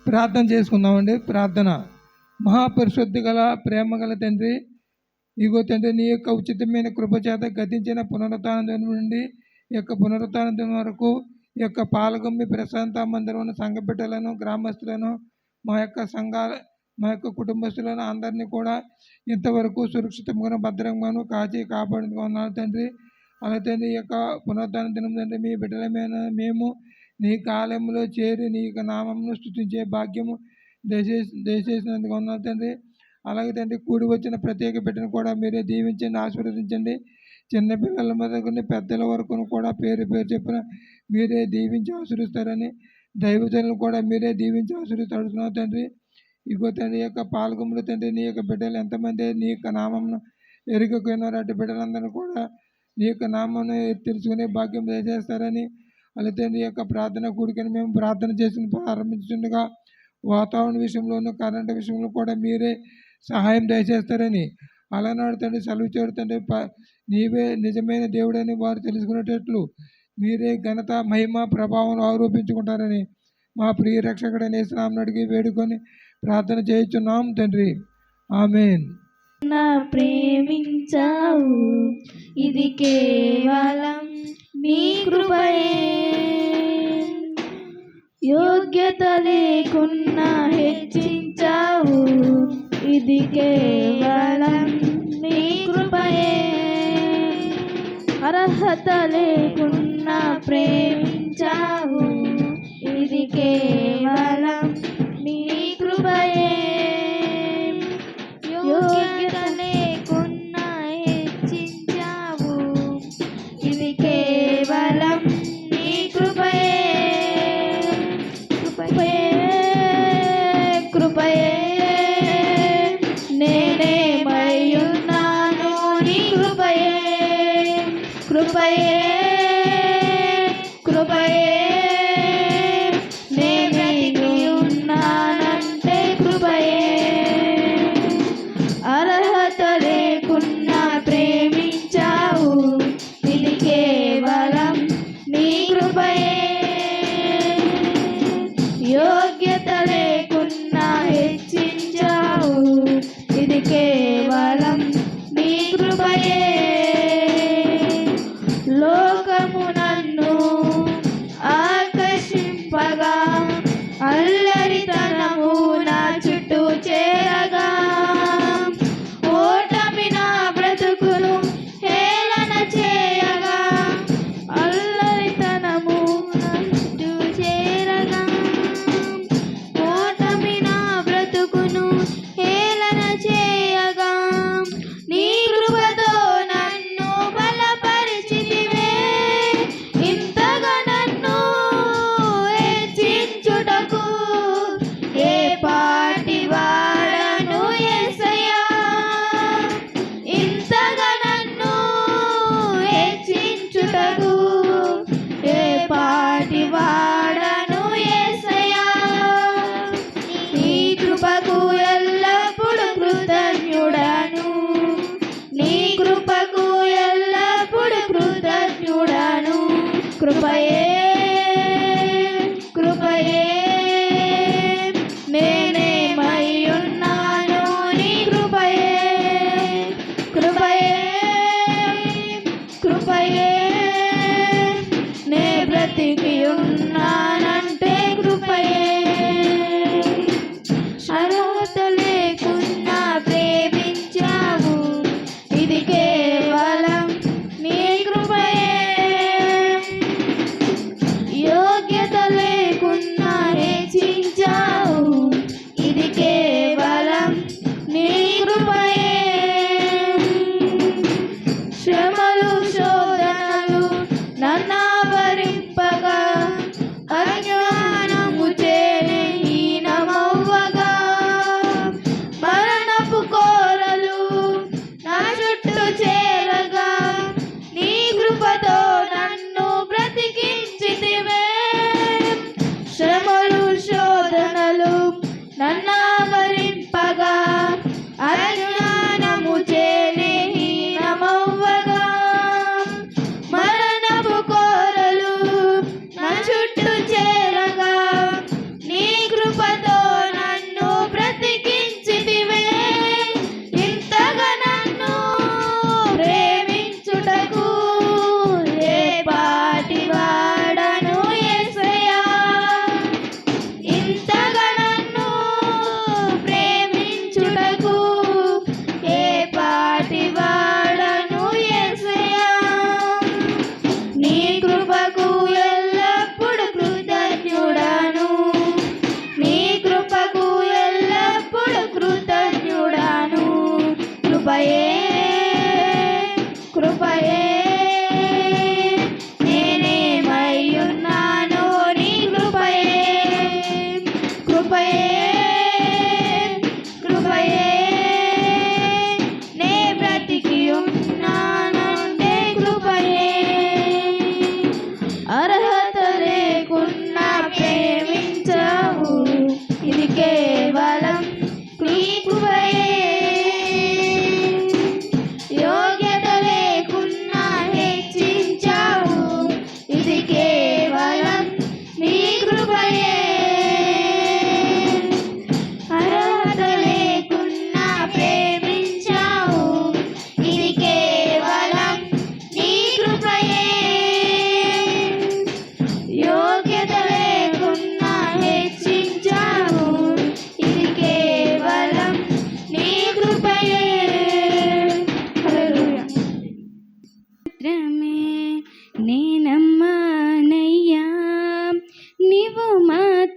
ప్రార్థన చేసుకుందామండి. ప్రార్థన. మహాపరిశుద్ధి గల ప్రేమ గల తండ్రి, ఇగో తండ్రి, నీ యొక్క ఉచితమైన కృపచేత గతించిన పునరుత్థానం నుండి ఈ యొక్క పునరుత్థానం వరకు ఈ యొక్క పాల్గొమ్మి ప్రశాంత మందిరం సంఘ బిడ్డలను, గ్రామస్తులను, మా యొక్క కుటుంబస్తులను అందరినీ కూడా ఇంతవరకు సురక్షితంగాను భద్రంగాను కాచి కాపాడుకున్నాను తండ్రి. అలాగే నీ యొక్క పునరుత్థాన దినం తండ్రి, మీ బిడ్డలమైన మేము నీ కాలంలో చేరి నీ యొక్క నామమును స్తుతించే భాగ్యము దయచేసినందుకు ఉన్నాను తండ్రి. అలాగే తండ్రి, కూడి వచ్చిన ప్రత్యేక బిడ్డను కూడా మీరే దీవించండి, ఆశీర్వదించండి. చిన్నపిల్లల మొదలుకొని పెద్దల వరకు కూడా పేరు చెప్పిన మీరే దీవించి ఆశీర్వదిస్తారని, దైవజనులు కూడా మీరే దీవించి ఆశీర్వదిస్తున్నావు తండ్రి. ఇగో తండ్రి, యొక్క పాల్గొములు తండ్రి, నీ యొక్క బిడ్డలు ఎంతమంది నీ యొక్క నామమును ఎరుగకున్నారు, అటు బిడ్డలందరూ కూడా నీ యొక్క నామను తెలుసుకునే భాగ్యం దయచేస్తారని, అలాగే నీ యొక్క ప్రార్థన కూడికని మేము ప్రార్థన చేసి ప్రారంభించుండగా వాతావరణ విషయంలోనూ కరెంటు విషయంలో కూడా మీరే సహాయం దయచేస్తారని, అలానాడు తండ్రి సెలవు చేయడు తండ్రి, నీవే నిజమైన దేవుడని వారు తెలుసుకునేటట్లు మీరే ఘనత, మహిమ, ప్రభావం ఆరోపించుకుంటారని మా ప్రియ రక్షకుడైన యేసునామమున అడిగి వేడుకొని ప్రార్థన చేయుచున్నాం తండ్రి. ఆమేన్. నా ప్రేమించావు, ఇది కేవలం నీ కృపయే. యోగ్యత లేకున్నా హెచ్చించావు, ఇది కేవలం నీ కృపయే. అర్హత లేకున్నా ప్రేమించావు, ఇది కేవలం నీ కృపయే. యోగ్యత లేకున్నా హెచ్చించావు, ఇది కేవలం నీ కృపయే. కృపయే నేనేమయ్యున్నాను, నీ కృపయే. కృపయే కృపయే ఉన్నానంటే కృపయే. అర్హత లేకున్నా ప్రేమించావు, ఇది కేవలం నీ కృపయే. యోగ్యత లేకున్నా హెచ్చించావు, ఇది కేవలం నీ కృపయే. లోకము నన్ను ఆకర్షింపగా, అల్లరితనము నా చుట్టూ చేరగా, ఓటమి నా బ్రతుకును హేళన చేయగా, అల్లరితనము నా చుట్టూ చేరగా, ఓటమి నా బ్రతుకును హేళన చేయగా, నీ కృపతో నన్ను బలపరిచితివే. ఇంతగా నన్ను హెచ్చించుటకు ఏ పాటి వాడను యేసయ్యా. ఇంతగా నన్ను హెచ్చించుటకు ఏ పాటి వాడను యేసయ్యా. నీ కృపకు ఎల్లప్పుడు కృతజ్ఞుడను, నీ కృపకు ఎల్లప్పుడు కృతజ్ఞుడను. కృపయే కృపయే నేనేమయ్యున్నాను, నీ కృపయే. కృపయే కృపయే నే బ్రతికి ఉన్నానంటే కృపయే. అర్హత లేకున్నా ప్రేమించావు, ఇది కేవలం నీ కృపయే. యోగ్యత లేకున్నా హెచ్చించావు, ఇది కేవలం నీ కృపయే. శ్రమలు శోధనలు నన్నావరింపగా,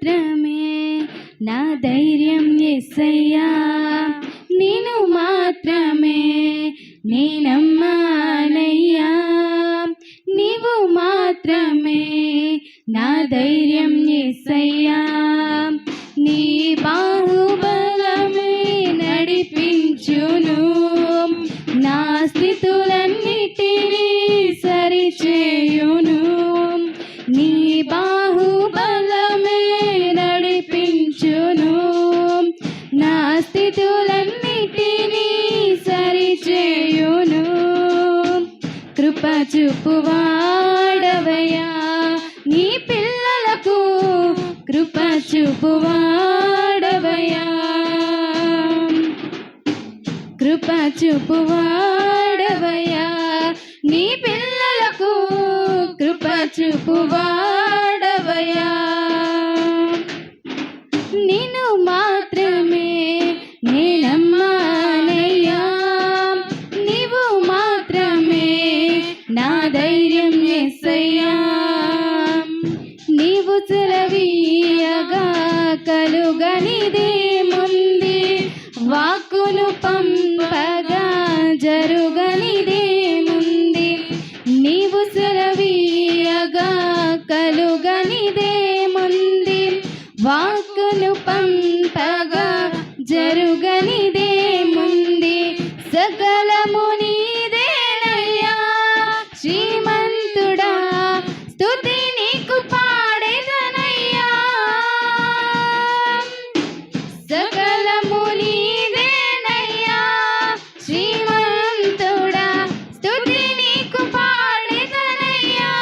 మాత్రమే నా ధైర్యం యేసయ్యా నిన్ను మాత్రమే నే నమ్మానయ్యా నీవు మాత్రమే నా ధైర్యం యేసయ్యా నీ బాహుబలమే నడిపించును నా స్థితులన్నిటినీ సరిచేయును నీ బాహుబలమే నడిపించును నా స్థితులన్నిటినీ సరిచేయును కృప చూపువాడవయ్యా నీ పిల్లలకు కృప చూపువాడవయ్యా కృప చూపువాడవయ్యా నీ పిల్లలకు కృప చూపువాడవయ్యా నిన్ను మాత్రమే నే నమ్మానయ్యా నీవు మాత్రమే నా ధైర్యం యేసయ్యా నీవు సెలవీయగా కలుగనిదేముంది వాక్కును పంపగా జరుగనిదేముంది నీవు సెలవీయగా కలుగనిదేముంది వాక్కును పంపగా జరుగనిదేముంది సకలము నీదేనయ్యా శ్రీమంతుడా స్తుతి నీకు పాడెదనయ్యా సకలము నీదేనయ్యా శ్రీమంతుడా స్తుతి నీకు పాడెదనయ్యా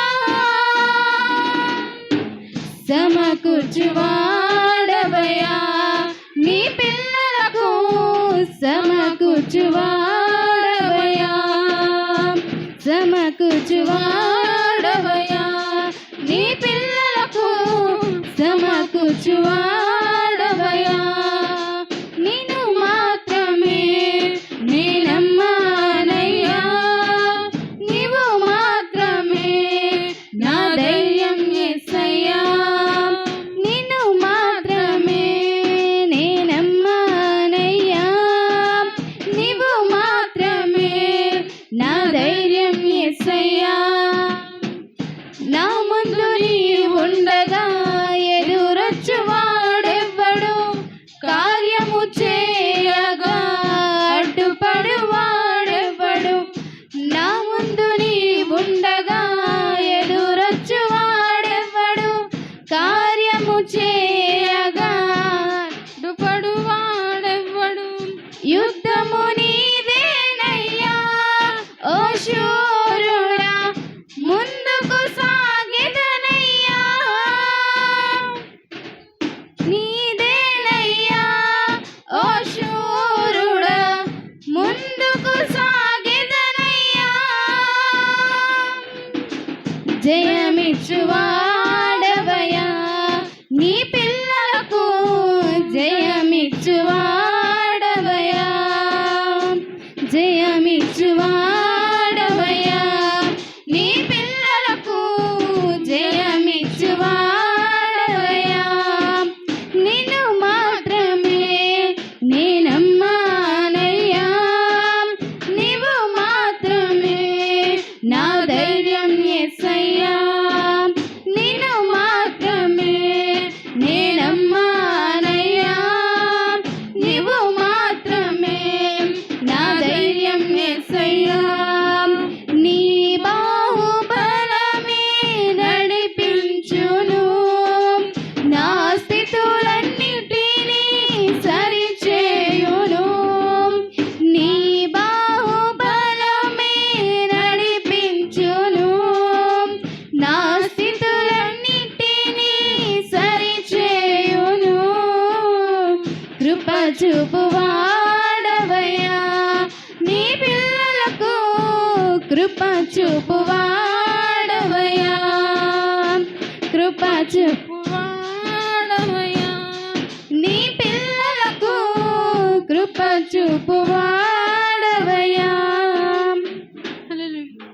సమకూర్చువాడవయ్యా నీ పిల్లలకు సమకూర్చువాడవయ్యా సమకూర్చువాడవయ్యా నీ పిల్లలకు సమకూర్చువాడవయ్యా నిన్ను మాత్రమే నే నమ్మానయ్యా నీవు మాత్రమే నా ధైర్యం యేసయ్యా నిన్ను మాత్రమే నే నమ్మానయ్యా నీవు మాత్రమే నా ధైర్యం యేసయ్యా నా ముందు నీ ఉండగా ఎదురొచ్చువాడెవ్వడు కార్యము చేయగా అడ్డుపడువాడెవ్వడు నా ముందు నీ ఉండగా ఎదురొచ్చువాడెవ్వడు కార్యము చేయగా అడ్డుపడువాడెవ్వడు యుద్ధము నీదేనయ్యా ఓ శూరుడా ముందుకు సాగెదనయ్యా నీదేనయ్యా ఓ శూరుడా ముందుకు సాగెదనయ్యా జయమిచ్చువాడవయ్యా నీ పిల్లలకు జయమిచ్చువాడవయ్యా జయమిచ్చువాడవయ్యా నీ పిల్లలకు జయమిచ్చువాడవయ్యా నిన్ను మాత్రమే నే నమ్మానయ్యా నీవు మాత్రమే నా ధైర్యం యేసయ్యా నిన్ను మాత్రమే నే నమ్మానయ్యా నీవు మాత్రమే నా ధైర్యం యేసయ్యా నీ బాహుబలమే నడిపించును నా స్థితులన్నిటినీ సరిచేయును నీ బాహుబలమే నడిపించును నా స్థితులన్నిటినీ సరిచేయును కృప చూపువాడవయ్యా నీ పిల్లలకు కృప చూపువాడవయ్యా కృప చూపువాడవయ్యా నీ పిల్లలకు కృప చూపువాడవయ్యా హల్లెలూయా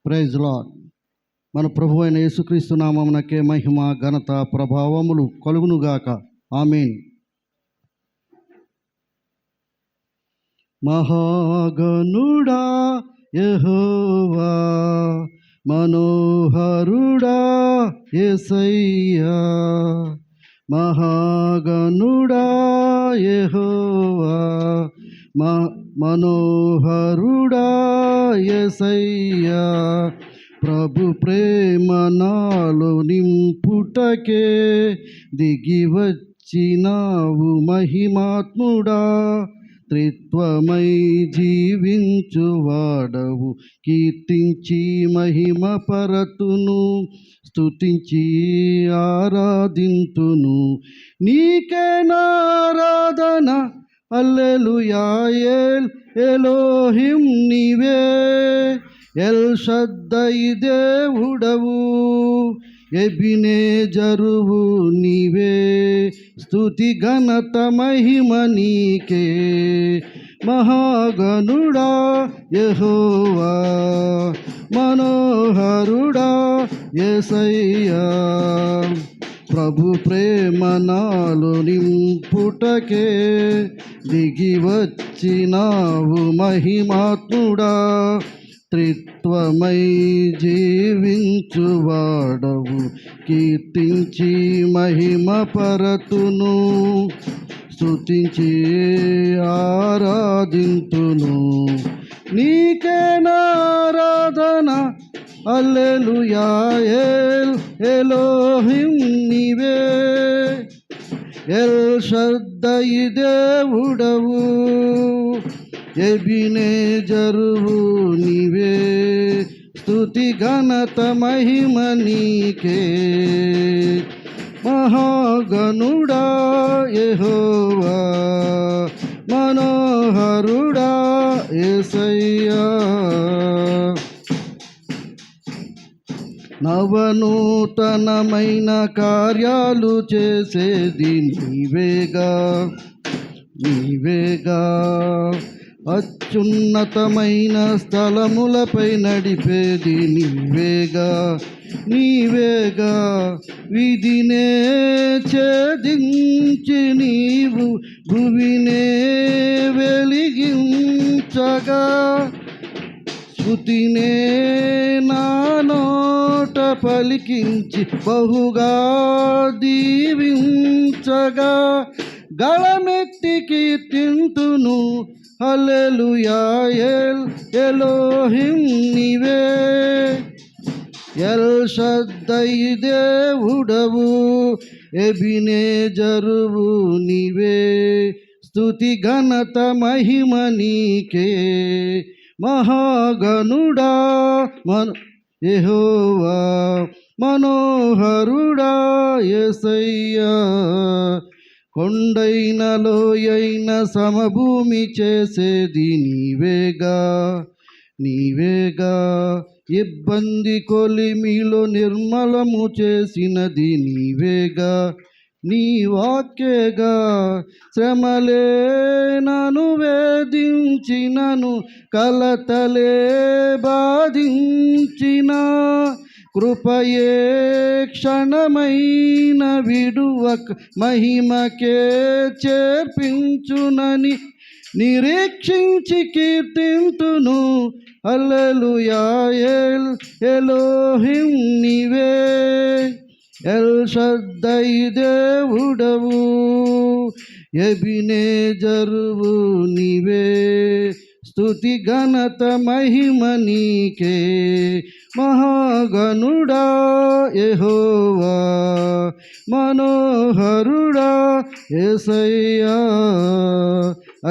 ప్రైజ్ లార్డ్. మన ప్రభు అయిన యేసుక్రీస్తు నామమునకే మహిమ ఘనత ప్రభావములు కలుగునుగాక. ఆమేన్. మహాగణుడా యెహోవా, మనోహరుడా యేసయ్యా, మహాగణుడా యెహోవా, మనోహరుడా యేసయ్యా, ప్రభు ప్రేమ నాలో నింపుటకే దిగి వచ్చినావు మహిమాత్ముడా, త్రిత్వమై జీవించువాడవు, కీర్తించి మహిమ పరతును, స్తుతించి ఆరాధింతును. నీకే నారాధన హల్లెలూయా. ఎలోహిం నీవే, ఎల్ షద్దై దేవుడవు, ఎబినేజరువు నీవే, స్తుతి ఘనత మహిమ నీకే. మహాగణుడా యెహోవా, మనోహరుడా యేసయ్యా, ప్రభు ప్రేమ నాలో నింపుటకే దిగి వచ్చినావు మహిమాత్ముడా, త్రిత్వమై జీవించువాడవు, కీర్తించి మహిమ పరతును, స్తుతించి ఆరాధింతును. నీకే నారాధన హల్లెలూయా. ఎలోహిం నీవే, ఎల్ షద్దై దేవుడవు, ఎబినేజరువు నీవే, స్తుతి ఘనత మహిమ నీకే. మహాగణుడా యెహోవా, మనోహరుడా యేసయ్యా, నవనూతనమైన కార్యాలు చేసేది నీవేగా, నీవేగా, అత్యున్నతమైన స్థలములపై నడిపేది నీవేగా, నీవేగా, విధినే ఛేదించి నీవు భువినే వెలిగించగా, శృతినే నా నోట పలికించి బహుగా దీవించగా, గళమెత్తి కీర్తింతును హల్లెలూయా. ఎలోహిం నీవే, ఎల్ షద్దై దేవుడవు, ఎబినేజరువు నీవే, స్తుతి ఘనత మహిమ నీకే. మహాగణుడా యెహోవా, మనోహరుడా యేసయ్యా, కొండైన లోయైన సమభూమి చేసేది నీవేగా, నీవేగా, ఇబ్బంది కొలిమిలో నిర్మలము చేసినది నీవేగా, నీ వాక్యేగా, శ్రమలే నను వేధించినను, కలతలే బాధించిన, కృపయే క్షణమైన విడువక మహిమకే చేర్పించునని నిరీక్షించి కీర్తింతును హల్లెలూయా. ఎలోహిం నీవే, ఎల్ షద్దై దేవుడవు, ఎబినేజరువు నీవే, స్తుతి ఘనత మహిమ నీకే. మహాగణుడా యెహోవా, మనోహరుడా యేసయ్యా,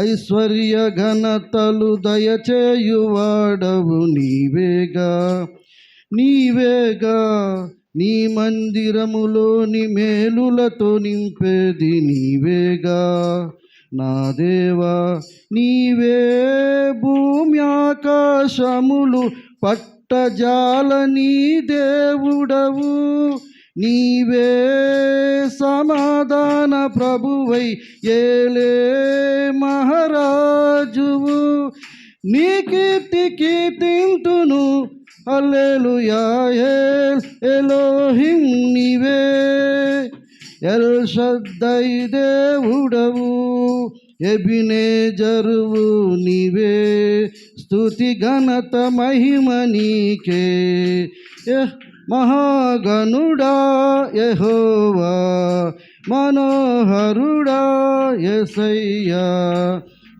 ఐశ్వర్య ఘనతలు దయచేయువాడవు నీవేగా, నీవేగా, నీ మందిరములోని మేలులతో నింపేది నీవేగా. నా దేవా, నీవే భూమి ఆకాశములు పట్టజాలని దేవుడవు, నీవే సమాధాన ప్రభువై ఏలే మహారాజువు. నీ కీర్తి కీర్తింతును హల్లెలూయా ఎలోహిం నీవే, ఎల్ షద్దై దేవుడవు, ఎబినేజరువు నీవే, స్తుతి ఘనత మహిమ నీకే. మహాగణుడా యెహోవా, మనోహరుడా యేసయ్యా,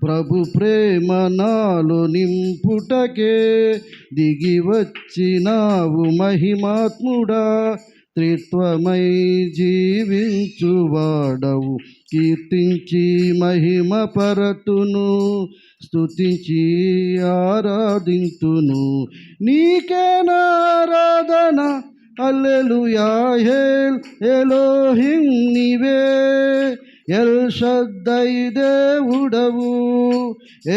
ప్రభు ప్రేమ నాలో నింపుటకే దిగి వచ్చినావు మహిమాత్ముడా. త్రిత్వమై జీవించువాడవు, కీర్తించి మహిమ పరతును, స్తుతించి ఆరాధింతును, నీకే నారాధన. హల్లెలూయా ఎలోహిం నీవే, ఎల్ షద్దై దేవుడవు,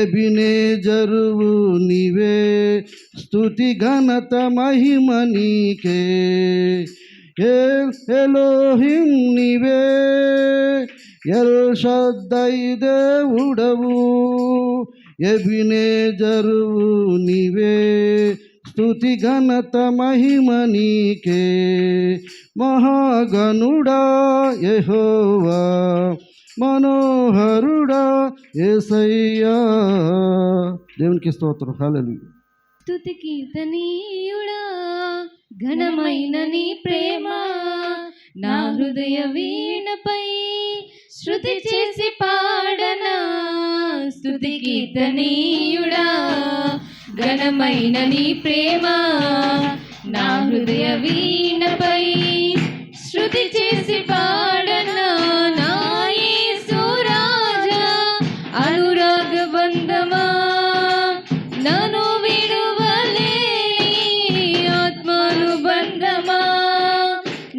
ఎబినేజరువు నీవే, స్తుతి ఘనత మహిమ నీకే. ఎలోహిం నీవే, ఎల్ షద్దై దేవుడవు, ఎబినేజరువు నీవే, స్తుతి ఘనత మహిమ నీకే. మహాగణుడా యెహోవా, మనోహరుడా యేసయ్యా. దేవునికి స్తోత్రం. హల్లెలూయా. స్తుతి కీర్తనీయుడా, ఘనమైన నీ ప్రేమ నా హృదయ వీణపై శృతి చేసి పాడనా. స్తుతి కీర్తనీయుడా, ఘనమైన నీ ప్రేమ నా హృదయ వీణపై శృతి చేసి పాడనా. నా యేసు రాజా అనురాగ బంధమా, నన్ను విడువలేని ఆత్మానుబంధమా.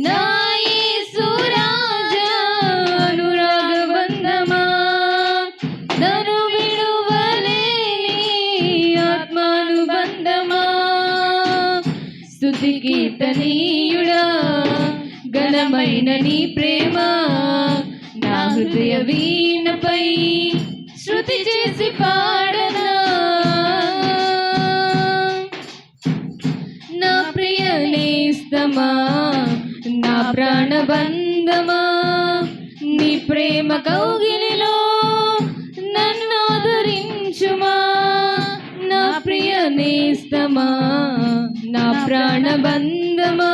నా యేసు రాజా అనురాగ బంధమా, నన్ను విడువలేని ఆత్మానుబంధమా. స్తుతి కీర్తనీయుడా, ఘనమైన నీ ప్రేమ నా హృదయ వీణపై శృతి చేసి పాడనా. నా ప్రియ నేస్తమా, నా ప్రాణబంధమా, నీ ప్రేమ కౌగిలిలో నన్ను ఆదరించుమా. నా ప్రియ నేస్తమా, నా ప్రాణబంధమా,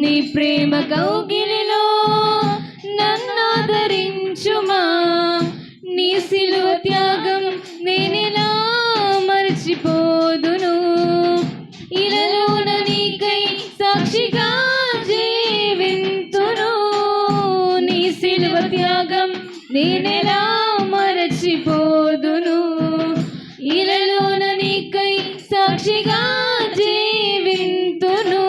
నీ ప్రేమ కౌగిలిలో నన్ను ఆదరించుమా. నీ సిలువ త్యాగం నేనెలా మర్చిపోదును, ఇలలోన నీకై సాక్షిగా జీవింతును. నీ సిలువ త్యాగం నేనెలా మరచిపోదును, ఇలలోన నీకై సాక్షిగా జీవింతును.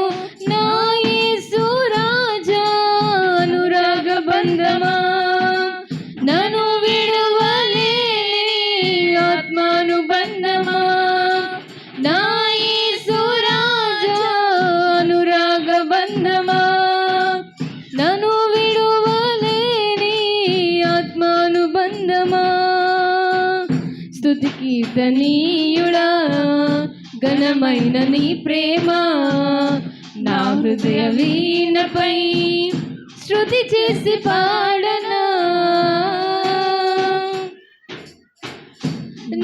నా యేసు రాజా అనురాగ బంధమా, నన్ను విడువలేని ఆత్మానుబంధమా. నా యేసు రాజా అనురాగ బంధమా, నన్ను విడువలేని ఆత్మానుబంధమా. స్తుతి కీర్తనీయుడా, ఘనమైన నీ ప్రేమ నా హృదయ వీణపై శృతి చేసి పాడనా.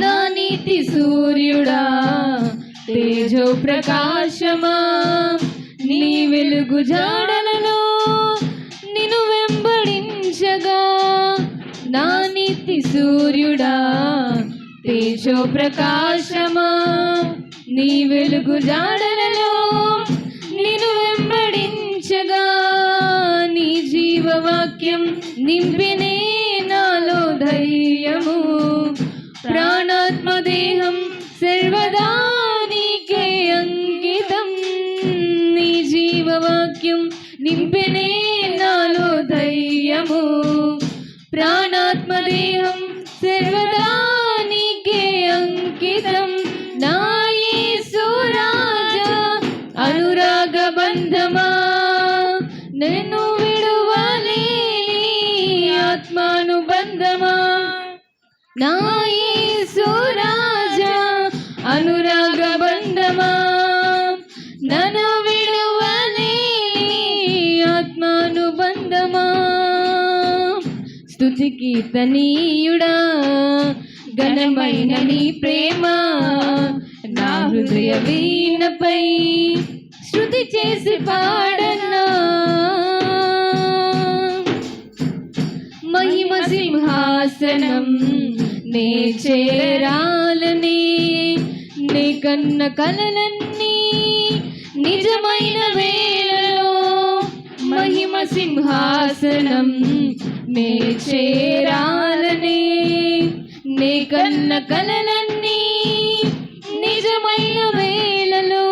నా నీతి సూర్యుడా, తేజో ప్రకాశమా, నీ వెలుగు జాడలలో నిన్ను వెంబడించగా. నా నీతి సూర్యుడా, తేజో ప్రకాశమా, నీ వెలుగు జాడలలో నిన్ను వెంబడించగా. నీ జీవవాక్యం నింపినే నాలో ధైర్యము, ప్రాణాత్మదేహం సర్వదా నీకే అంకితం. నీ జీవవాక్యం నింపినే నాలో ధైర్యము, ప్రాణాత్మదేహం సర్వదా నీకే అంకితం. నా యేసు రాజా అనురాగ బంధమా, నన్ను విడువలేని ఆత్మానుబంధమా. నా యేసు రాజా అనురాగ బంధమా, స్తుతి కీర్తనీయుడా ఘనమైన నీ ప్రేమ నా హృదయ వీణపై శృతి చేసి పాడనా మహిమ సింహాసనం నే చేరాలని నీ కన్న కలలన్నీ నిజమైన వేళలో మహిమ సింహాసనం నే చేరాలని నీ కన్న కలలన్నీ నిజమైన వేళలో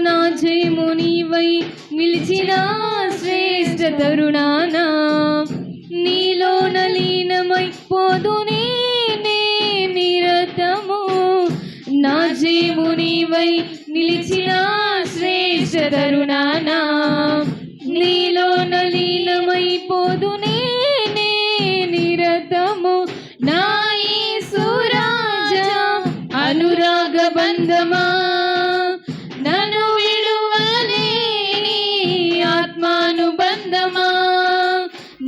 నా జయము నీవై నిలిచిన శ్రేష్ఠ తరుణానా నీలో నలీనమై పోదునే నిరతము నా జయము నీవై నిలిచిన శ్రేష్ఠ తరుణానా నీలో నలీనమై పోదునే నిరతము నా యేసు రాజా అనురాగ బంధమా నన్ను విడువలేని ఆత్మానుబంధమా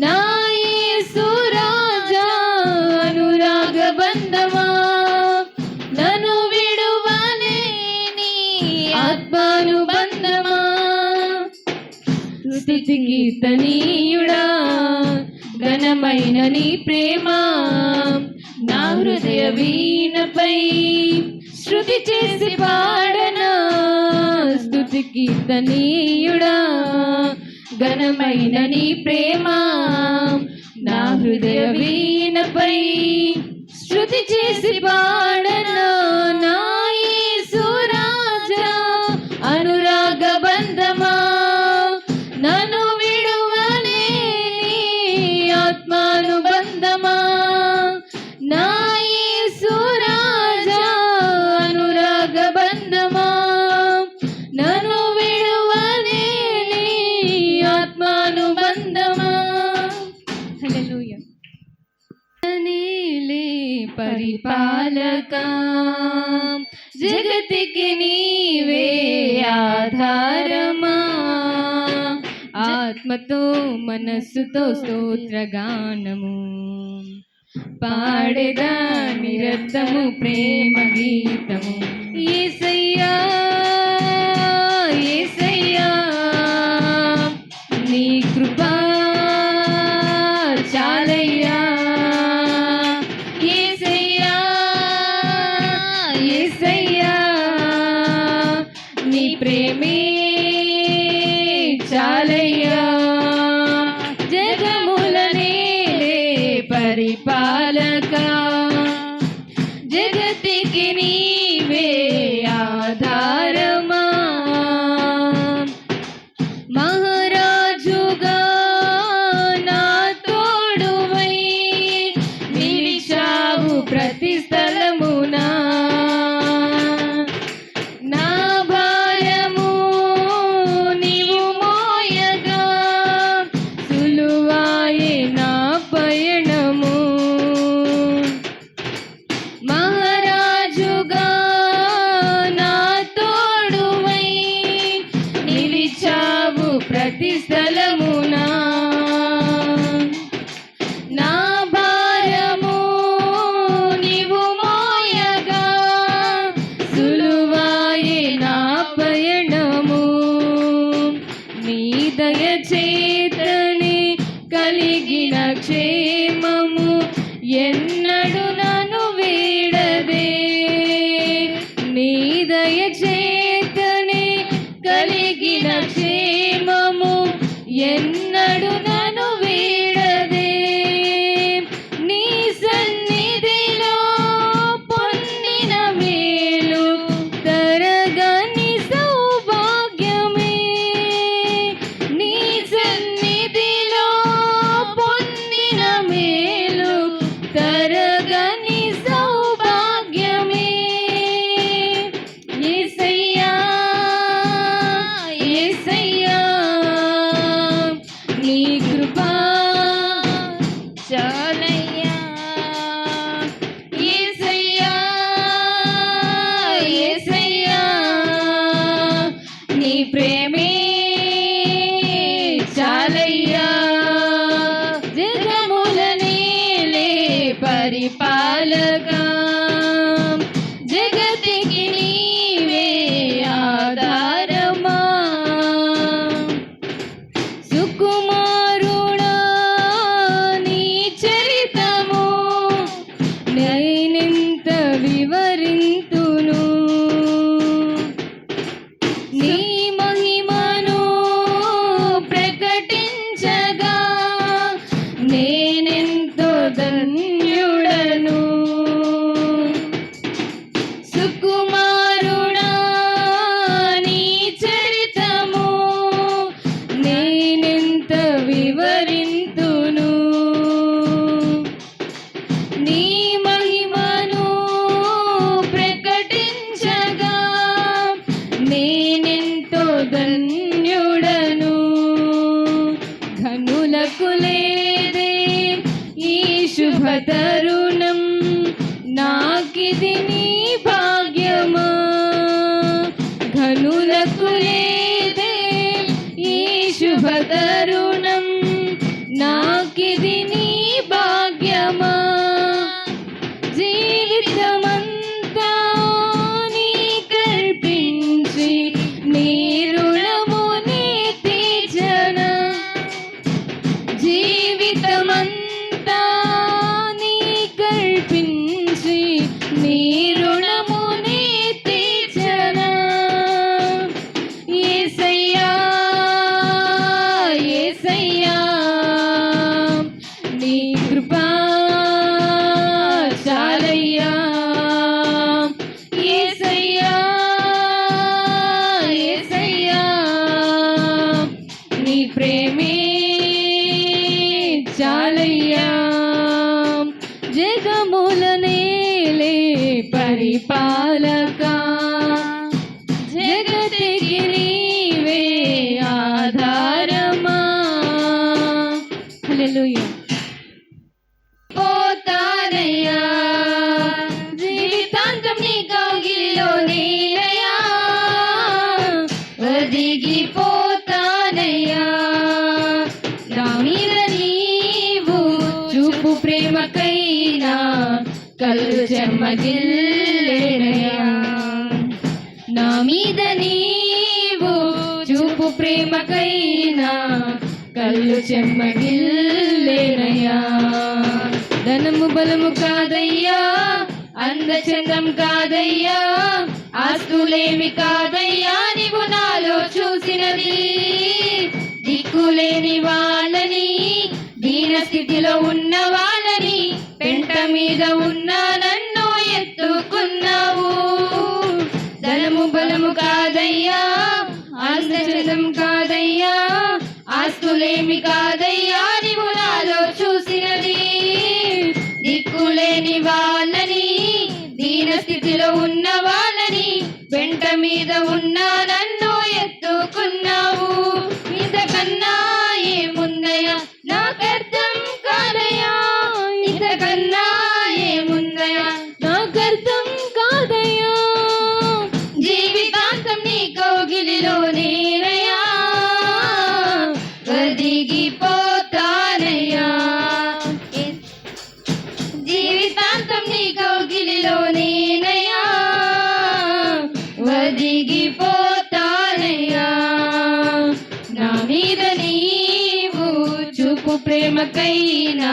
నా యేసు రాజా అనురాగ బంధమా నన్ను విడువలేని ఆత్మానుబంధమా స్తుతి కీర్తనీయుడా ఘనమైన నీ ప్రేమ నా హృదయ వీణపై శృతి చేసి పాడనా స్తుతి కీర్తనీయుడా ఘనమైన నీ ప్రేమ నా హృదయ వీణపై శృతి చేసి పాడనా నా యేసు రాజా అనురాగ బంధమా నన్ను విడువలేని ఆత్మానుబంధమా నా యేసు రాజా అనురాగ బంధమా నన్ను విడువలేని ఆత్మానుబంధమా హల్లెలూయా నీలే పరిపాలక జగతికి నీవే ఆధారమా ఆత్మతో మనస్సుతో స్తోత్రగానము పాడెదా నిరతము ప్రేమ గీతము యేసయ్యా యేసయ్యా నీ కృపా చాలయ్యా యేసయ్యా యేసయ్యా నీ ప్రేమే చాలయ్యా జగములనే పరిపాలక జగతికి నీవే ఆధారమా మహారాజుగా నా తోడువై నిలిచావు ప్రతి స్థలమునా నా భారము నీవు మోయగా సులువాయే నా పయనము మహారాజుగా నా తోడువై నిలిచావు ప్రతి స్థలమునా నా భారము నీవు నాకిది నీ భాగ్యమా, ఘనులకు లేదే ఈ శుభ తరుణం, నాకిది నీ భాగ్యమా. జీవితమంతా నీ కల్పించి నీ రుణముని తీర్చన, జీవితమంతా నీ కల్పించి నీ రుణముని తీర్చన. యేసయ్యా యేసయ్యా నీ కృపా చాలయ్యా, యేసయ్యా యేసయ్యా నీ ప్రేమే చాలయ్యా. జగముల నేలే పరిపాలక, జగతికి నీవే ఆధారమా. హల్లెలూయా. పోతానయ్యా జీవితాంతం నీ కౌగిలిలో నేనయ్యా, ఒదిగిపోతానయ్యా. నా మీద నీవు చూపు ప్రేమకైనా కళ్ళు చెమ్మగిల్లేనయ్యా, నా మీద నీవు చూపు ప్రేమకైనా కళ్ళు చెమ్మగిల్లేనయ్యా. ధనము బలము కాదయ్యా, అందచందం కాదయ్యా, ఆస్తులేమి కాదయ్యా, నీవు నాలో చూసినది. దిక్కులేని వాళ్ళని, దీన స్థితిలో ఉన్న వాళ్ళని, పెంట మీద ఉన్న నన్ను ఎత్తుకున్నావు. ధనము బలము కాదయ్యా, అందచందం కాదయ్యా, ఆస్తులేమి కాదయ్యా, నీవు నాలో చూసినది. దిక్కులేని వాళ్ళని, దీన స్థితిలో ఉన్న వాళ్ళని, పెంట మీద ఉన్న నన్ను ఎత్తుకున్నావు. ఇంతకన్నా ఏముందయ్యా నాకర్థం కాదయ్యా, ఇంతకన్నా ఏముందయ్యా నాకర్థం కాదయ్యా. జీవితాంతం నీ కౌగిలిలో నేనయ్యా, ఒదిగిపోతానయ్యా. జీవితాంతం నీ కౌగిలిలో నేనయ్యా, ఒదిగిపోతానయ్యా. నా మీద నీవు చూపు ప్రేమకైనా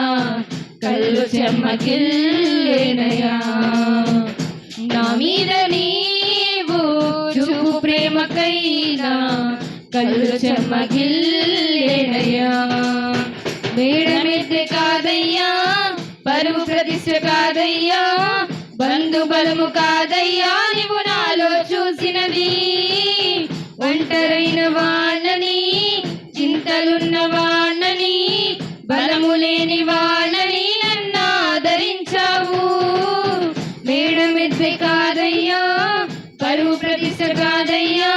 కళ్ళు చెమ్మగిల్లేనయ్యా, నా మీద నీవు చూపు ప్రేమకైనా కళ్ళు చెమ్మగిల్లేనయ్యా. మేడమెత్తే కాదయ్యా, పరువు ప్రతిష్ట కాదయ్యా, బంధు బలము కాదయ్యా, నీవు నాలో చూసినది. ఒంటరైన వాళ్ళని, చింతలున్న వాళ్ళని, బలము లేని వాళ్ళని నన్ను ఆదరించావు. మేడమెత్తే కాదయ్యా, పరువు ప్రతిష్ట కాదయ్యా,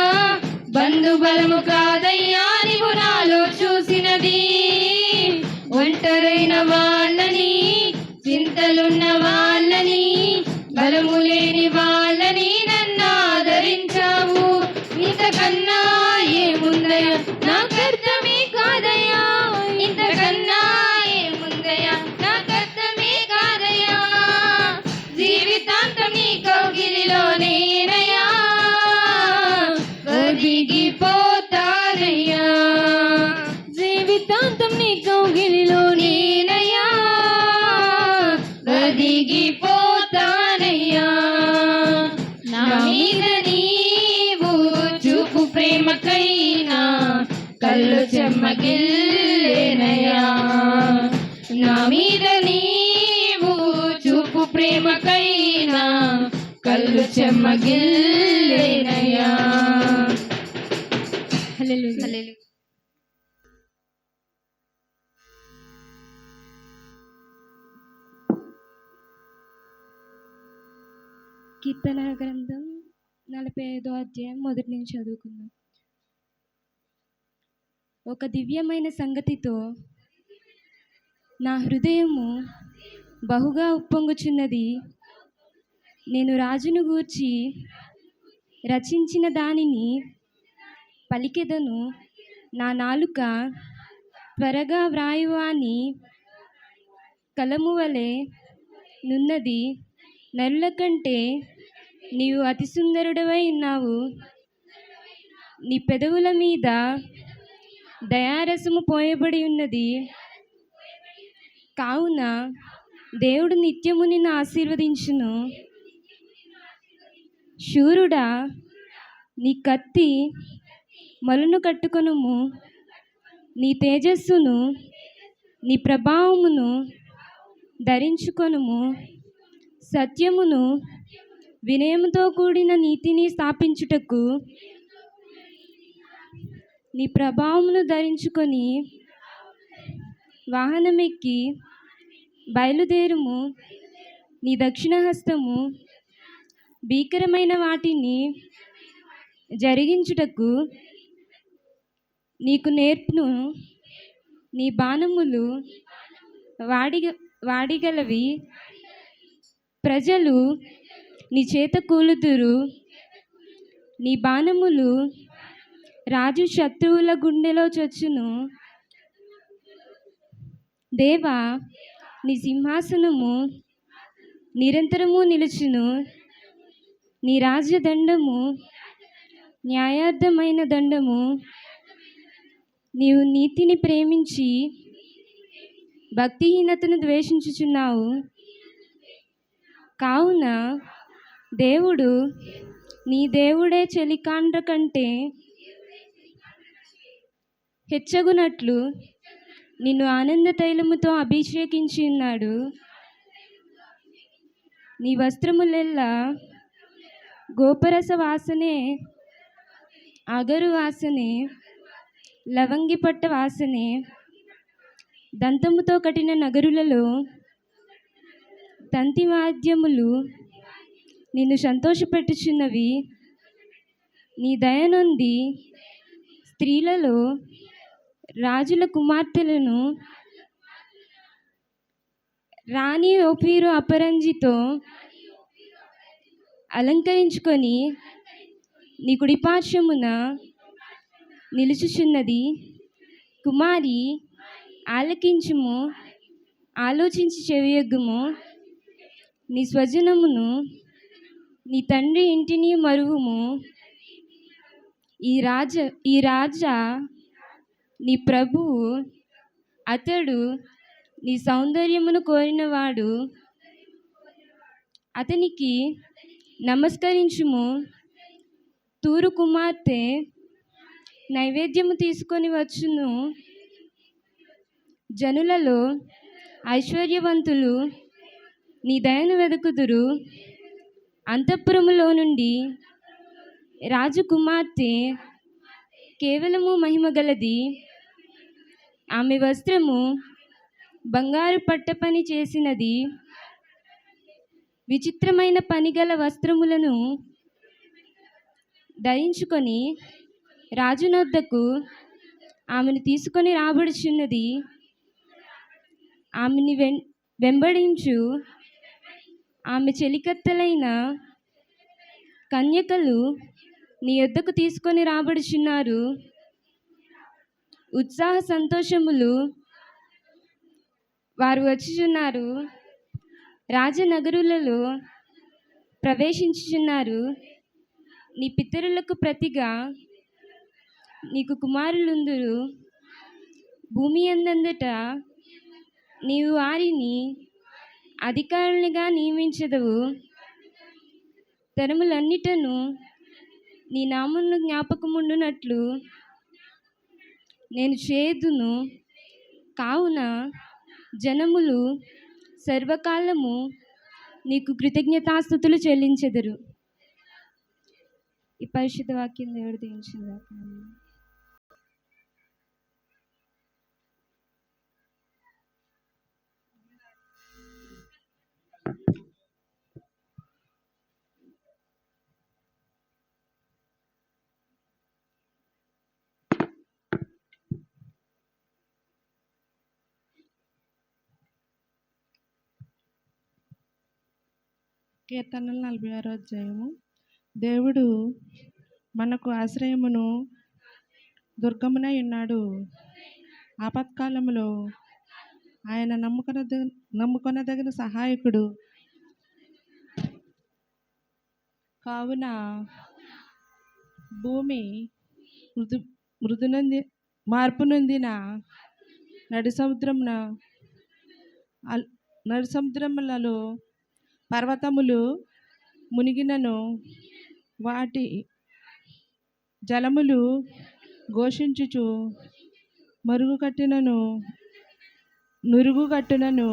బంధు బలము కాదయ్యా, నీవు నాలో చూసినది. ఒంటరైన వాళ్ళని, చింతలున్న వాళ్ళని, బలము లేని వాళ్ళని నన్ను ఆదరించావు. ఇంతకన్నా ఏముందయ్యా నాకర్థమే కాదయ్యా, ఇంతకన్నా ఏముందయ్యా నాకర్థమే కాదయ్యా. జీవితాంతం నీ కౌగిలిలో నేనయ్యా, ఒదిగిపోతానయ్యా. జీవితాంతం నీ కౌగిలిలో నేనయ్యా, ఒదిగిపోతానయ్యా. నా మీద నీవు చూపు ప్రేమకైనా కళ్ళు చెమ్మగిల్లేనయ్యా, నా మీద నీవు చూపు ప్రేమకైనా కళ్ళు చెమ్మగిల్లేనయ్యా. హల్లెలూయా. కీర్తన గ్రంథం 45వ అధ్యాయం మొదటి నుంచి చదువుకుందాం. ఒక దివ్యమైన సంగతితో నా హృదయము బహుగా ఉప్పొంగుచున్నది. నేను రాజును గూర్చి రచించిన దానిని పలికెదను. నా నాలుక త్వరగా వ్రాయువాని కలము వలె నున్నది. నరుల కంటే నీవు అతి సుందరుడవై ఉన్నావు. నీ పెదవుల మీద దయారసము పోయబడి ఉన్నది. కావున దేవుడు నిత్యము నిన్ను ఆశీర్వదించును. శూరుడా, నీ కత్తి మొలను కట్టుకొనుము. నీ తేజస్సును, నీ ప్రభావమును ధరించుకొనుము. సత్యమును, వినయముతో కూడిన నీతిని స్థాపించుటకు నీ ప్రభావమును ధరించుకొని వాహనమెక్కి బయలుదేరుము. నీ దక్షిణ హస్తము భీకరమైన వాటిని జరిగించుటకు నీకు నేర్పును. నీ బాణములు వాడిగలవి. ప్రజలు నీ చేత కూలుదురు. నీ బాణములు రాజు శత్రువుల గుండెలో చొచ్చును. దేవా, నీ సింహాసనము నిరంతరము నిలుచును. నీ రాజ్యదండము న్యాయార్థమైన దండము. నీవు నీతిని ప్రేమించి భక్తిహీనతను ద్వేషించుచున్నావు. కావున దేవుడు నీ దేవుడే చలికాండ్ర కంటే హెచ్చగునట్లు నిన్ను ఆనంద తైలముతో అభిషేకించి ఉన్నాడు. నీ వస్త్రములెల్లా గోపరస వాసనే, అగరు వాసనే, లవంగిపట్ట వాసనే. దంతముతో కట్టిన నగరులలో తంతి వాద్యములు నిన్ను సంతోషపెట్టుచున్నవి. నీ దయనుంది స్త్రీలలో రాజుల కుమార్తెలను రాణి ఓఫీరు అపరంజితో అలంకరించుకొని నీ కుడిపార్శ్వమున నిలుచుచున్నది. కుమారి, ఆలకించుము, ఆలోచించి చెవియొగ్గుము. నీ స్వజనమును, నీ తండ్రి ఇంటిని మరువుము. ఈ రాజా నీ ప్రభువు, అతడు నీ సౌందర్యమును కోరినవాడు. అతనికి నమస్కరించుము. తూరు కుమార్తె నైవేద్యము తీసుకొని వచ్చును. జనులలో ఐశ్వర్యవంతులు నీ దయను వెదకుదురు. అంతఃపురములో నుండి రాజకుమార్తె కేవలము మహిమ గలది. ఆమె వస్త్రము బంగారు పట్ట పని చేసినది. విచిత్రమైన పనిగల వస్త్రములను ధరించుకొని రాజునొద్దకు ఆమెను తీసుకొని రాబడుచున్నది. ఆమెని వెంబడించు ఆమె చెలికత్తెలైన కన్యకలు నీ యొద్దకు తీసుకొని రాబడుచున్నారు. ఉత్సాహ సంతోషములు వారు వచ్చుచున్నారు. రాజనగరులలో ప్రవేశించుచున్నారు. నీ పితరులకు ప్రతిగా నీకు కుమారులుందురు. భూమి అందంతట నీవు వారిని అధికారులుగా నియమించదవు. తరములన్నిటను నీ నామమును జ్ఞాపకముండునట్లు నేను చేదును. కావున జనములు సర్వకాలము నీకు కృతజ్ఞతాస్తుతులు చెల్లించెదరు. ఈ పరిశుద్ధ వాక్యం దేవుడు దీవించును. కీర్తనలు 46వ అధ్యాయము. దేవుడు మనకు ఆశ్రయమును దుర్గమునై ఉన్నాడు. ఆపత్కాలములో ఆయన నమ్ముకొనదగిన సహాయకుడు. కావున భూమి మార్పు నొందిన నడి సముద్రములలో పర్వతములు మునిగినను వాటి జలములు ఘోషించుచు నురుగుగట్టునను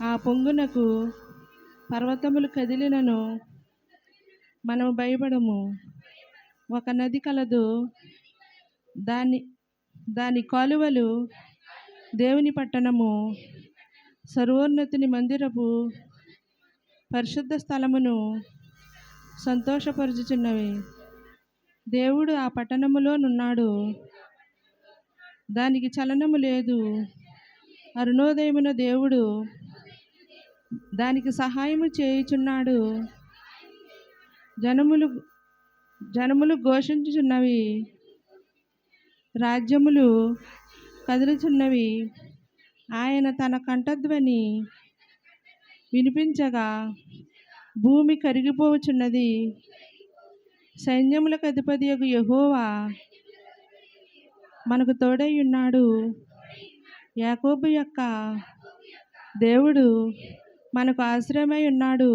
ఆ పొంగునకు పర్వతములు కదిలినను మనము భయపడము. ఒక నది కలదు, దాని కాలువలు దేవుని పట్టణము, సర్వోన్నతుని మందిరపు పరిశుద్ధ స్థలమును సంతోషపరుచుచున్నవి. దేవుడు ఆ పట్టణములో నున్నాడు, దానికి చలనము లేదు. అరుణోదయమున దేవుడు దానికి సహాయము చేయుచున్నాడు. జనములు ఘోషించుచున్నవి, రాజ్యములు కదులుచున్నవి. ఆయన తన కంఠధ్వని వినిపించగా భూమి కరిగిపోవచున్నది. సైన్యములకు అధిపతియగు యెహోవా మనకు తోడై ఉన్నాడు. యాకోబు యొక్క దేవుడు మనకు ఆశ్రయమై ఉన్నాడు.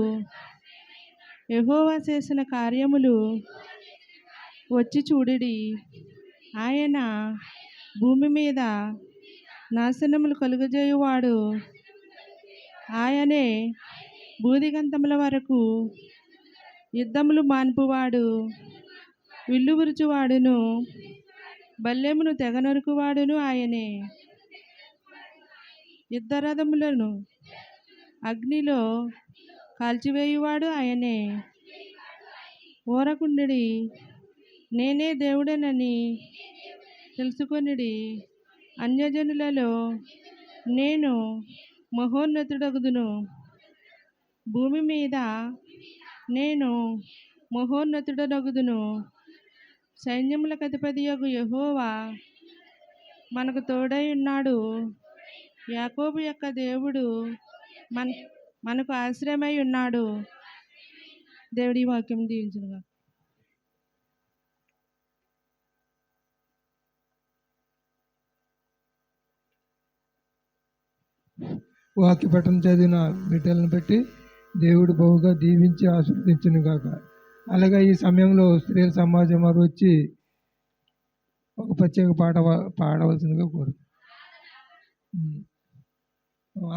యెహోవా చేసిన కార్యములు వచ్చి చూడుడి. ఆయన భూమి మీద నాశనములు కలుగజేయువాడు. ఆయనే బూదిగంతముల వరకు యుద్ధములు మాన్పువాడు. విల్లు విరుచువాడును బల్లెమును తెగనరుకువాడును ఆయనే. యుద్ధరథములను అగ్నిలో కాల్చివేయువాడు ఆయనే. ఓరకుండుడి, నేనే దేవుడనని తెలుసుకొనిడి. అన్యజనులలో నేను మహోన్నతుడగుదును. భూమి మీద నేను మహోన్నతుడగుదును. సైన్యములకు అధిపతియగు యెహోవా మనకు తోడై ఉన్నాడు. యాకోబు యొక్క దేవుడు మనకు ఆశ్రయమై ఉన్నాడు. దేవుడి వాక్యం దీవించునుగా. వాక్య పఠనం చదివిన బిడ్డలను బట్టి దేవుడు బహుగా దీవించి ఆశీర్వదించును గాక. అలాగే ఈ సమయంలో స్త్రీల సమాజం వారు వచ్చి ఒక ప్రత్యేక పాట పాడవలసిందిగా కోరు.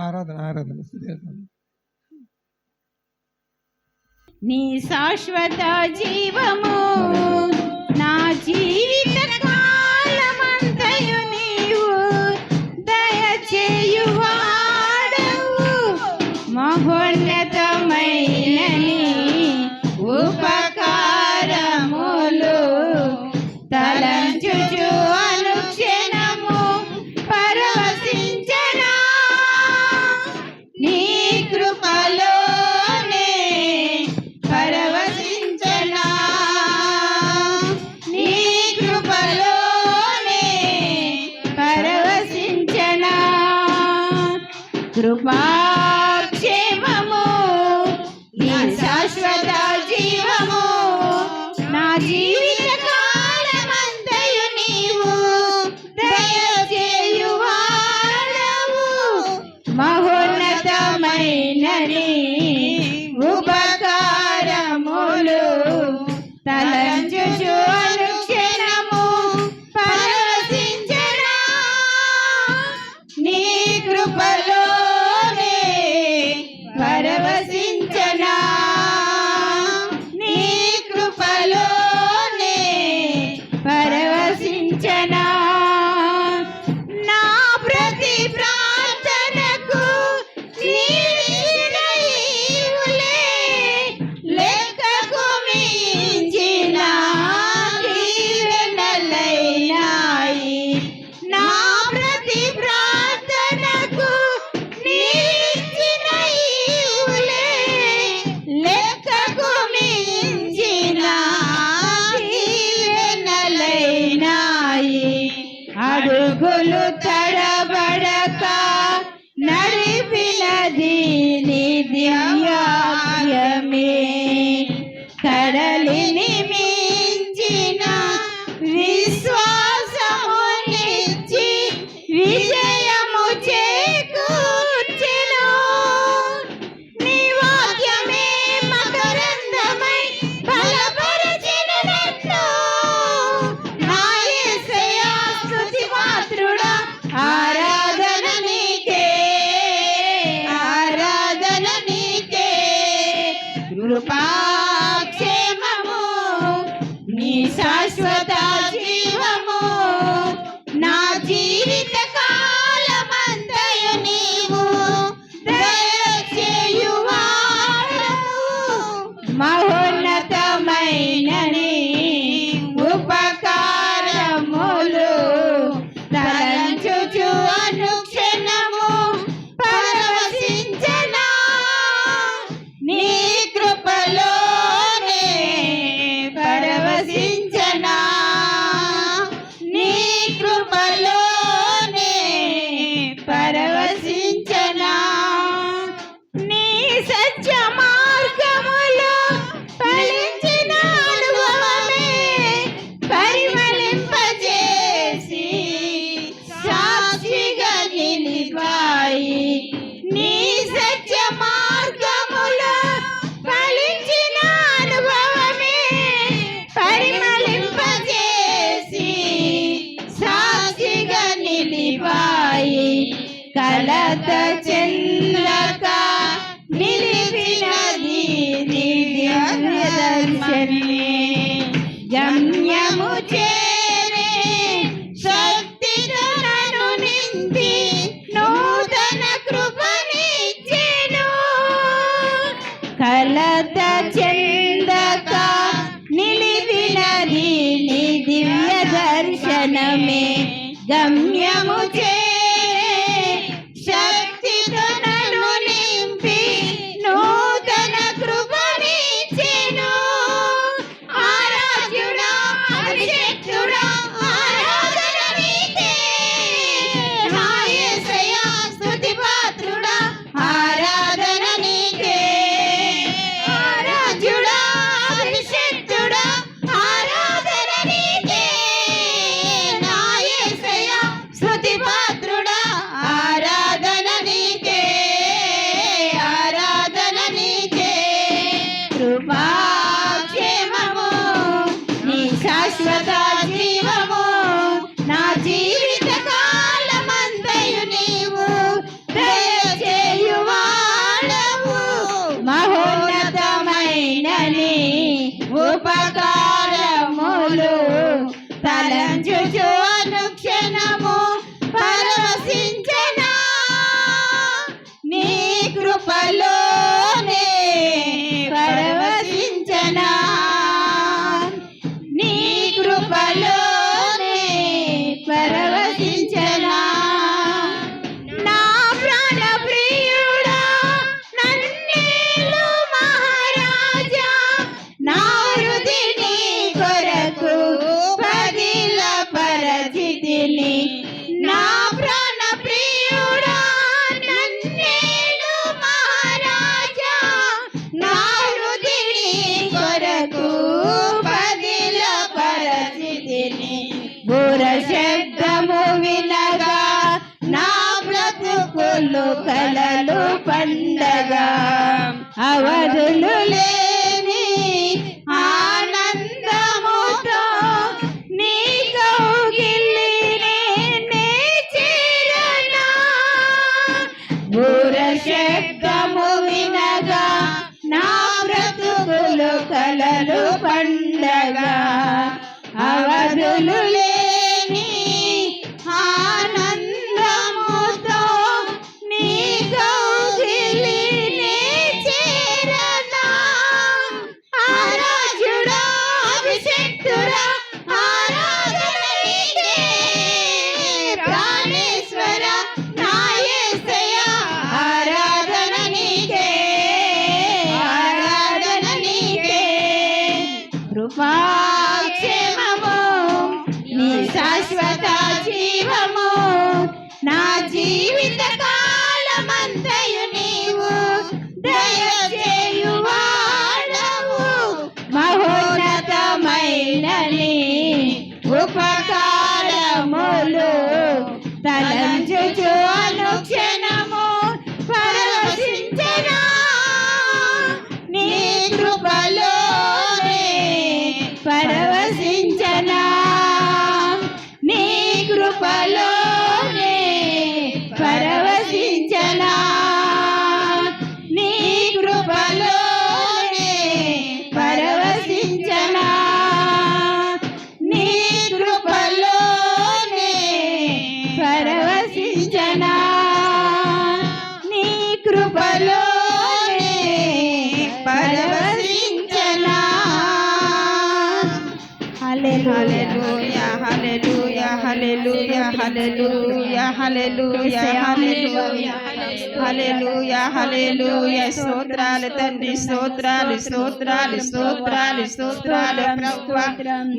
ఆరాధన స్త్రీల నీ శాశ్వత జీవము నా జీవిత కాలమంతయు నీవు దయచేయువాడవు. మహోన్నతమైన నీ ఉపకారములు తలంచుచు అనుక్షణము పరవశించనా. నీ కృపలోనే పరవశించనా. నీ కృపలోనే పరవశించనా. కృపాక్షేమము నీ శాశ్వత జీవము నా జీవిత కాలమంతయు నీవు దయచేయువాడవు. మహోన్నతమైన నీ ఉపకారములు తలంచుచు అనుక్షణము పరవశించనా. నీ కృపలోనే పరవశించనా. అడుగులు తడబడక నడిపినది నీ దివ్యాజ్ఞమే. కడలిని మించిన విశ్వాసమునిచ్చి విజయము చేకూర్చెను. నీ వాక్యమే మకరందమై బలపరచెను నన్ను. నా యేసయ్యా స్తుతి పాత్రుడా, ఆరాధన నీకే, ఆరాధన నీకే. కృపాక్షేమము నీ శాశ్వత జీవము, నా జీవిత కాలమంతయు నీవు దయచేయువాడవు. మహోన్నతమైన నీ ఉపకారములు తలంచుచు అనుక్షణము పరవశించెనా. నీ కృపలోనే పరవశించెనా. నీ కృపలోనే పరవశించెనా. నీ సత్య మార్గములో ఫలించిన అనుభవమే పరిమళింపజేసి సాక్షిగా నిలిపాయి. నీ సత్య మార్గములో ఫలించిన అనుభవమే పరిమళింపజేసి సాక్షిగా నిలిపాయి. కలత చెందక నిలిపినది నీ దివ్య దర్శనమే. గమ్యము చేరే శక్తితో నన్ను నింపి నూతన కృపనిచ్చెను. కలత చెందక నిలిపినది నీ దివ్య దర్శనమే. గమ్యము చేరే శక్తితో నన్ను నింపి నూతన కృపనిచ్చెను. ఆరాధ్యుడా, అభిషిక్తుడా, ఆరాధన నీకే. నా యేసయ్యా స్తుతి పాత్రుడా, ఆరాధన నీకే. ఆరాధ్యుడా, అభిషిక్తుడా, ఆరాధన నీకే. నా యేసయ్యా స్తుతి పాత్రుడా, ఆరాధన నీకే, ఆరాధన నీకే. కృపాక్షేమము నీ శాశ్వత జీవము, నా జీవిత కాలమంతయు నీవు దయచేయువాడవు. మహోన్నతమైన నీ ఉపకారములు తలంచుచు అనుక్షణము పరవశించెనా. నీ కృపలోనే పరవశించెనా. నీ కృపలోనే పరవశించెనా. నా ప్రాణ ప్రియుడా, నన్నేలు మహారాజా, నా హృదిని కొరకు పదిల పరచితిని. నా ప్రాణ ప్రియుడా, నన్నేలు మహారాజా, నా హృదిని కొరకు పదిల పరచితిని. బుర శబ్దము వినగా నా బ్రతుకులు కలలు పండగా. అవధులు లేని ఆనందముతో నీ కౌగిలినే నే చేరనా. బుర శబ్దము వినగా నా బ్రతుకులు కలలు పండగా. అవధులు లేని ఆనందముతో నీ కౌగిలినే చేరనా. ఆరాధ్యుడా, అభిషిక్తుడా, ఆరాధన నీకే. ప్రాణేశ్వర నా యేసయ్యా, ఆరాధన నీకే, ఆరాధన నీకే. కృపాక్షేమము నీ శాశ్వత జీవము, నా జీవిత కాలమంతయు నీవు దయచేయువాడవు మహోన్నతమైన నీ ఉపకారములు తలంచుచు అనుక్షణము పరవశించెనా నీ కృపలోనే పరవశించెనా నీ కృపలోనే పరవశించెనా నీ కృపలోనే పరవశించెనా నీ కృపలోనే పరవశించెనా నీ కృపలోనే పరవశించెనా హల్లెలూయా హల్లెలూయా హల్లెలూయా హల్లెలూయా హల్లెలూయా హల్లెలూయా హల్లెలూయా హల్లెలూయా స్తోత్రాలు తండ్రి స్తోత్రాలు స్తోత్రాలు స్తోత్రాలు స్తోత్రాలు ప్రభువా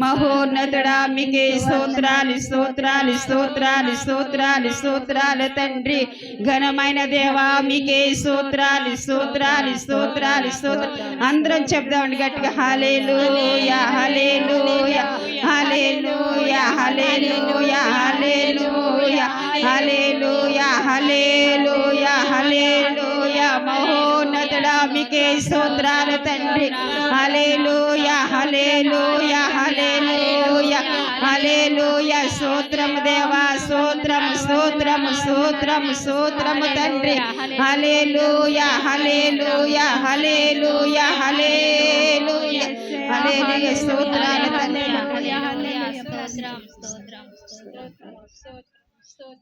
మహోన్నతుడా మీకే స్తోత్రాలు స్తోత్రాలు స్తోత్రాలు స్తోత్రాలు స్తోత్రాలు తండ్రి ఘనమైన దేవా మీకే స్తోత్రాలు స్తోత్రాలు స్తోత్రాలు స్తోత్రాలు అందరం చెప్దామండి గట్టిగా హల్లెలూయా హల్లెలూయా హల్లెలూయా హల్లెలూయా హల్లెలూయా హల్లెలూయా హల్లెలూయా హల్లెలూయా మహోన్నతుడా మీకే స్తోత్రాలు తండ్రి హల్లెలూయా హల్లెలూయా హల్లెలూయా హల్లెలూయా స్తోత్రము దేవా స్తోత్రము స్తోత్రము స్తోత్రము స్తోత్రము తండ్రి హల్లెలూయా హల్లెలూయా హల్లెలూయా హల్లెలూయా హల్లెలూయా స్తోత్రాలు తండ్రి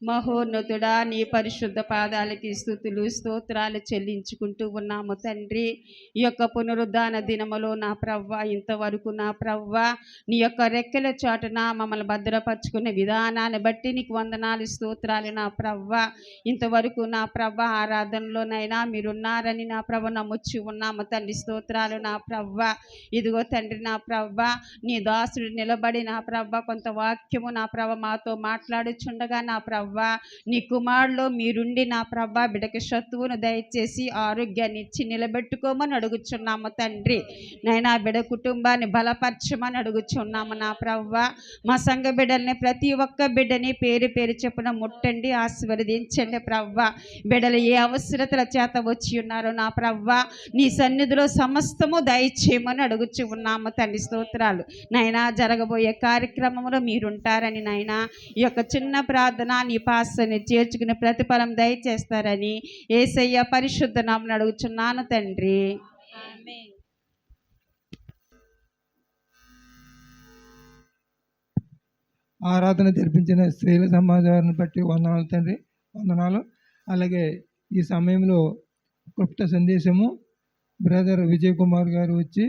మహోన్నతుడా నీ పరిశుద్ధ పాదాలకి స్తుతులు స్తోత్రాలు చెల్లించుకుంటూ ఉన్నాము తండ్రి ఈ యొక్క పునరుద్ధాన దినములో నా ప్రవ్వ ఇంతవరకు నా ప్రవ్వ నీ యొక్క రెక్కల చాటున మమ్మల్ని భద్రపరుచుకునే విధానాన్ని బట్టి నీకు వందనాలు స్తోత్రాలు నా ప్రవ్వ ఇంతవరకు నా ప్రవ్వ ఆరాధనలోనైనా మీరున్నారని నా ప్రవ్వ నమ్ముచ్చి ఉన్నాము తండ్రి స్తోత్రాలు నా ప్రవ్వ ఇదిగో తండ్రి నా ప్రవ్వ నీ దాసుడు నిలబడి నా ప్రవ్వ కొంత వాక్యము నా ప్రవ్వ మాతో మాట్లాడుచుండగా నా ప్రవ్వ నీ కుమారులో మీరుండి నా ప్రవ్వ బిడకి శత్రువును దయచేసి ఆరోగ్యాన్ని ఇచ్చి నిలబెట్టుకోమని అడుగుచున్నాము తండ్రి నైనా బిడ కుటుంబాన్ని బలపరచమని అడుగుచున్నాము నా ప్రవ్వ మా సంఘ బిడ్డల్ని ప్రతి ఒక్క బిడ్డని పేరు పేరు చెప్పున ముట్టండి ఆశీర్వదించండి ప్రవ్వ బిడ్డలు ఏ అవసరతల చేత వచ్చి ఉన్నారో నా ప్రవ్వ నీ సన్నిధిలో సమస్తము దయచేయమని అడుగుచు ఉన్నాము తండ్రి స్తోత్రాలు నైనా జరగబోయే కార్యక్రమంలో మీరుంటారని నైనా ఈ యొక్క చిన్న ప్రార్థన నీ పాస్ని చేర్చుకునే ప్రతిఫలం దయచేస్తారని యేసయ్య పరిశుద్ధ నామమున అడుగుచున్నాను తండ్రి ఆరాధన జరిపించిన స్త్రీల సమాజాన్ని బట్టి వందనాలు తండ్రి వందనాలు. అలాగే ఈ సమయంలో క్లుప్త సందేశము బ్రదర్ విజయ్ కుమార్ గారు వచ్చి